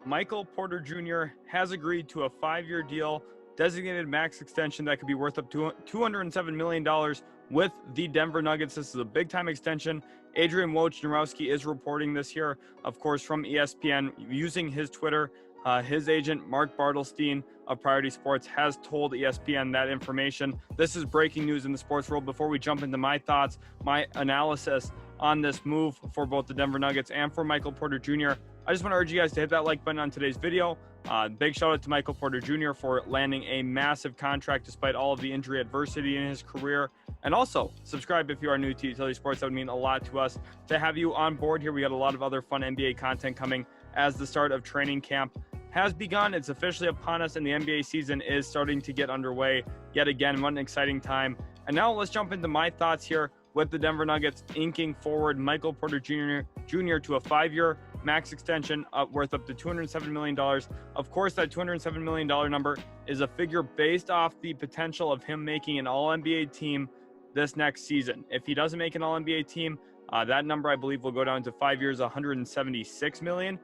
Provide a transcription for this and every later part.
Michael Porter Jr. has agreed to a 5-year deal, designated max extension that could be worth up to $207 million with the Denver Nuggets. This is a big-time extension. Adrian Wojnarowski is reporting this here, of course, from ESPN, using his Twitter. His agent, Mark Bartelstein of Priority Sports, has told ESPN that information. This is breaking news in the sports world. Before we jump into my thoughts, my analysis on this move for both the Denver Nuggets and for Michael Porter Jr., I just want to urge you guys to hit that like button on today's video. Big shout out to Michael Porter Jr. for landing a massive contract despite all of the injury adversity in his career. And also, subscribe if you are new to Utility Sports. That would mean a lot to us to have you on board here. We got a lot of other fun NBA content coming as the start of training camp has begun. It's officially upon us, and the NBA season is starting to get underway yet again. What an exciting time. And now let's jump into my thoughts here with the Denver Nuggets inking forward Michael Porter Jr. to a 5-year max extension worth up to $207 million. Of course, that $207 million number is a figure based off the potential of him making an All-NBA team this next season. If he doesn't make an All-NBA team, that number, I believe, will go down to 5 years, $176 million.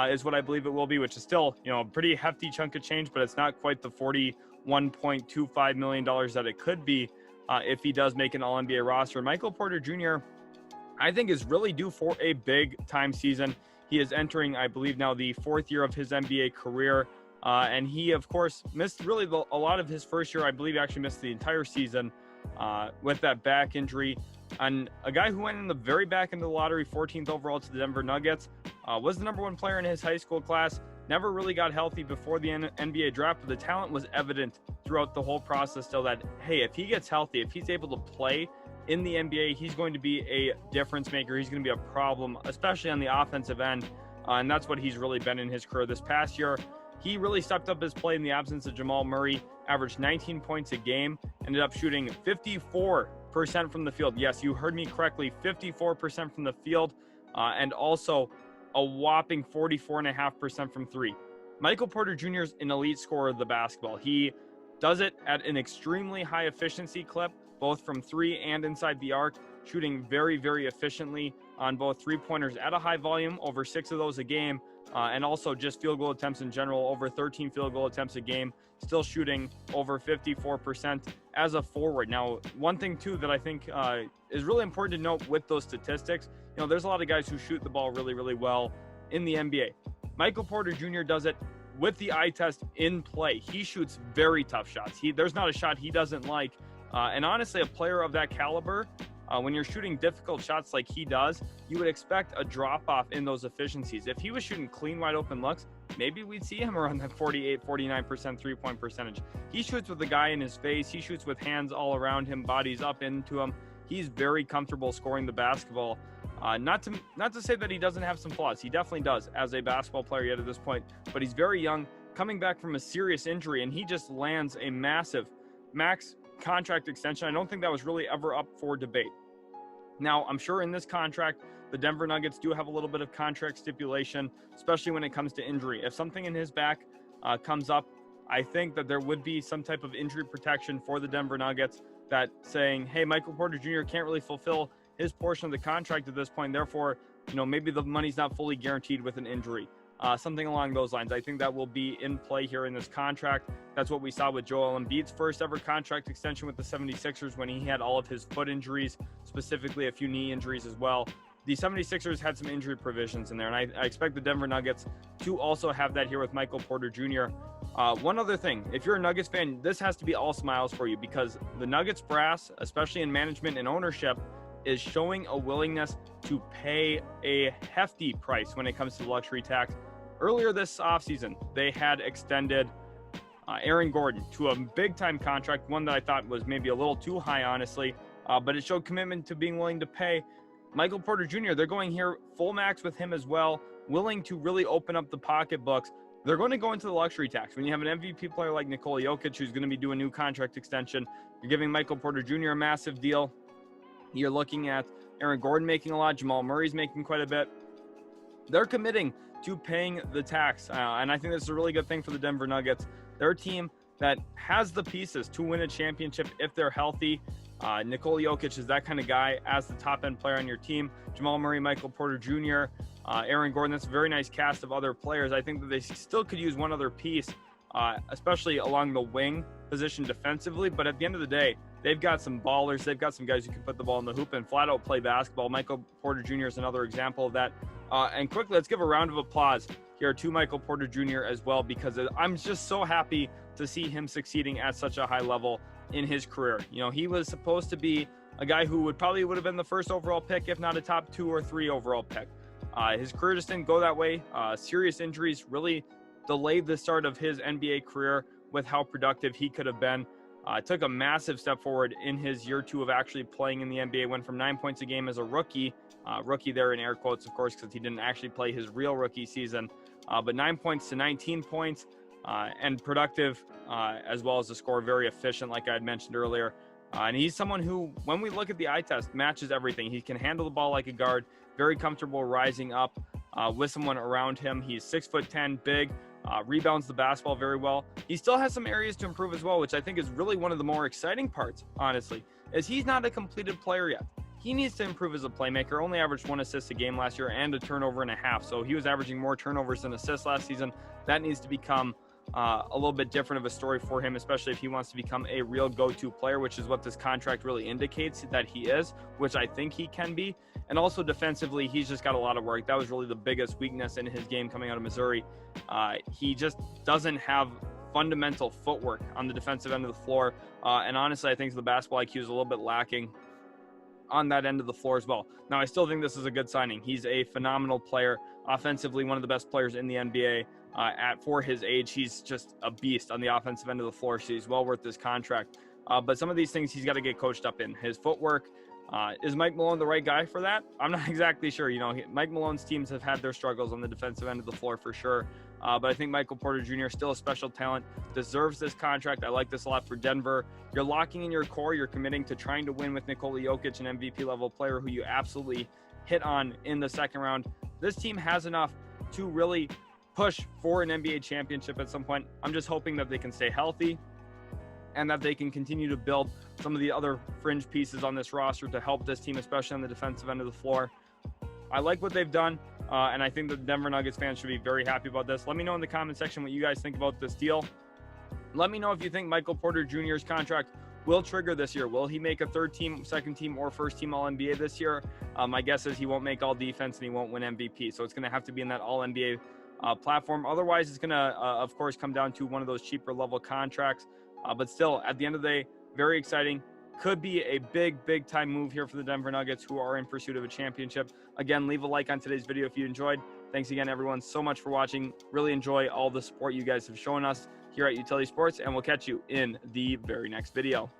Is what I believe it will be, which is still, a pretty hefty chunk of change, but it's not quite the $41.25 million that it could be if he does make an All-NBA roster. Michael Porter Jr., I think, is really due for a big-time season. He is entering, I believe, now the 4th year of his NBA career, and he, of course, missed really a lot of his first year. I believe he actually missed the entire season with that back injury. And a guy who went in the very back end of the lottery, 14th overall to the Denver Nuggets, was the #1 player in his high school class, never really got healthy before the NBA draft, but the talent was evident throughout the whole process still that, hey, if he gets healthy, if he's able to play in the NBA, he's going to be a difference maker. He's going to be a problem, especially on the offensive end, and that's what he's really been in his career. This past year, he really stepped up his play in the absence of Jamal Murray, averaged 19 points a game, ended up shooting 54% from the field. Yes, you heard me correctly, 54% from the field, and also a whopping 44.5% from three. Michael Porter Jr. is an elite scorer of the basketball. He does it at an extremely high efficiency clip, both from three and inside the arc, shooting very, very efficiently on both three-pointers at a high volume, over 6 of those a game, and also just field goal attempts in general, over 13 field goal attempts a game, still shooting over 54% as a forward. Now, one thing, too, that I think is really important to note with those statistics, there's a lot of guys who shoot the ball really, really well in the NBA. Michael Porter Jr. does it with the eye test in play. He shoots very tough shots. There's not a shot he doesn't like. And honestly, a player of that caliber, when you're shooting difficult shots like he does, you would expect a drop-off in those efficiencies. If he was shooting clean, wide-open looks, maybe we'd see him around that 48, 49% three-point percentage. He shoots with the guy in his face. He shoots with hands all around him, bodies up into him. He's very comfortable scoring the basketball. Not to say that he doesn't have some flaws. He definitely does as a basketball player yet at this point. But he's very young, coming back from a serious injury, and he just lands a massive max contract extension. I don't think that was really ever up for debate. Now, I'm sure in this contract, the Denver Nuggets do have a little bit of contract stipulation, especially when it comes to injury. If something in his back comes up, I think that there would be some type of injury protection for the Denver Nuggets that saying, hey, Michael Porter Jr. can't really fulfill his portion of the contract at this point. Therefore, maybe the money's not fully guaranteed with an injury. Something along those lines. I think that will be in play here in this contract. That's what we saw with Joel Embiid's first ever contract extension with the 76ers when he had all of his foot injuries, specifically a few knee injuries as well. The 76ers had some injury provisions in there, and I expect the Denver Nuggets to also have that here with Michael Porter Jr. One other thing, if you're a Nuggets fan, this has to be all smiles for you because the Nuggets brass, especially in management and ownership, is showing a willingness to pay a hefty price when it comes to the luxury tax. Earlier this offseason, they had extended Aaron Gordon to a big-time contract, one that I thought was maybe a little too high, honestly, but it showed commitment to being willing to pay. Michael Porter Jr., they're going here full max with him as well, willing to really open up the pocketbooks. They're going to go into the luxury tax. When you have an MVP player like Nikola Jokic, who's going to be doing a new contract extension, you're giving Michael Porter Jr. a massive deal. You're looking at Aaron Gordon making a lot, Jamal Murray's making quite a bit. They're committing to paying the tax, and I think this is a really good thing for the Denver Nuggets. They're a team that has the pieces to win a championship if they're healthy. Nikola Jokic is that kind of guy as the top-end player on your team. Jamal Murray, Michael Porter Jr., Aaron Gordon. That's a very nice cast of other players. I think that they still could use one other piece, especially along the wing position defensively. But at the end of the day, they've got some ballers. They've got some guys who can put the ball in the hoop and flat out play basketball. Michael Porter Jr. is another example of that. And quickly, let's give a round of applause here to Michael Porter Jr. as well, because I'm just so happy to see him succeeding at such a high level in his career. You know, he was supposed to be a guy who would have been the first overall pick, if not a top 2 or 3 overall pick. His career just didn't go that way. Serious injuries really delayed the start of his NBA career with how productive he could have been. Took a massive step forward in his year 2 of actually playing in the NBA. Went from 9 points a game as a rookie, rookie there in air quotes, of course, because he didn't actually play his real rookie season, but 9 points to 19 points, and productive, as well as a score, very efficient, like I had mentioned earlier. And he's someone who, when we look at the eye test, matches everything. He can handle the ball like a guard, very comfortable rising up with someone around him. He's 6'10", big, rebounds the basketball very well. He still has some areas to improve as well, which I think is really one of the more exciting parts, honestly, is he's not a completed player yet. He needs to improve as a playmaker. Only averaged 1 assist a game last year and a turnover and a half. So he was averaging more turnovers than assists last season. That needs to become a little bit different of a story for him, especially if he wants to become a real go-to player, which is what this contract really indicates that he is, which I think he can be. And also defensively, he's just got a lot of work. That was really the biggest weakness in his game coming out of Missouri. He just doesn't have fundamental footwork on the defensive end of the floor. And honestly, I think the basketball IQ is a little bit lacking on that end of the floor as well. Now, I still think this is a good signing. He's a phenomenal player, offensively, one of the best players in the NBA. For his age, he's just a beast on the offensive end of the floor, so he's well worth this contract. But some of these things he's got to get coached up in. His footwork, is Mike Malone the right guy for that? I'm not exactly sure. You know, Mike Malone's teams have had their struggles on the defensive end of the floor for sure. But I think Michael Porter Jr. is still a special talent, deserves this contract. I like this a lot for Denver. You're locking in your core. You're committing to trying to win with Nikola Jokic, an MVP level player who you absolutely hit on in the second round. This team has enough to really push for an NBA championship at some point. I'm just hoping that they can stay healthy and that they can continue to build some of the other fringe pieces on this roster to help this team, especially on the defensive end of the floor. I like what they've done, and I think the Denver Nuggets fans should be very happy about this. Let me know in the comment section what you guys think about this deal. Let me know if you think Michael Porter Jr.'s contract will trigger this year. Will he make a third team, second team, or first team All-NBA this year? My guess is he won't make all defense and he won't win MVP. So it's going to have to be in that All-NBA platform. Otherwise, it's going to, of course, come down to one of those cheaper level contracts. But still, at the end of the day, very exciting. Could be a big time move here for the Denver Nuggets, who are in pursuit of a championship. Again, leave a like on today's video if you enjoyed. Thanks again, everyone, so much for watching. Really enjoy all the support you guys have shown us here at Utility Sports, and we'll catch you in the very next video.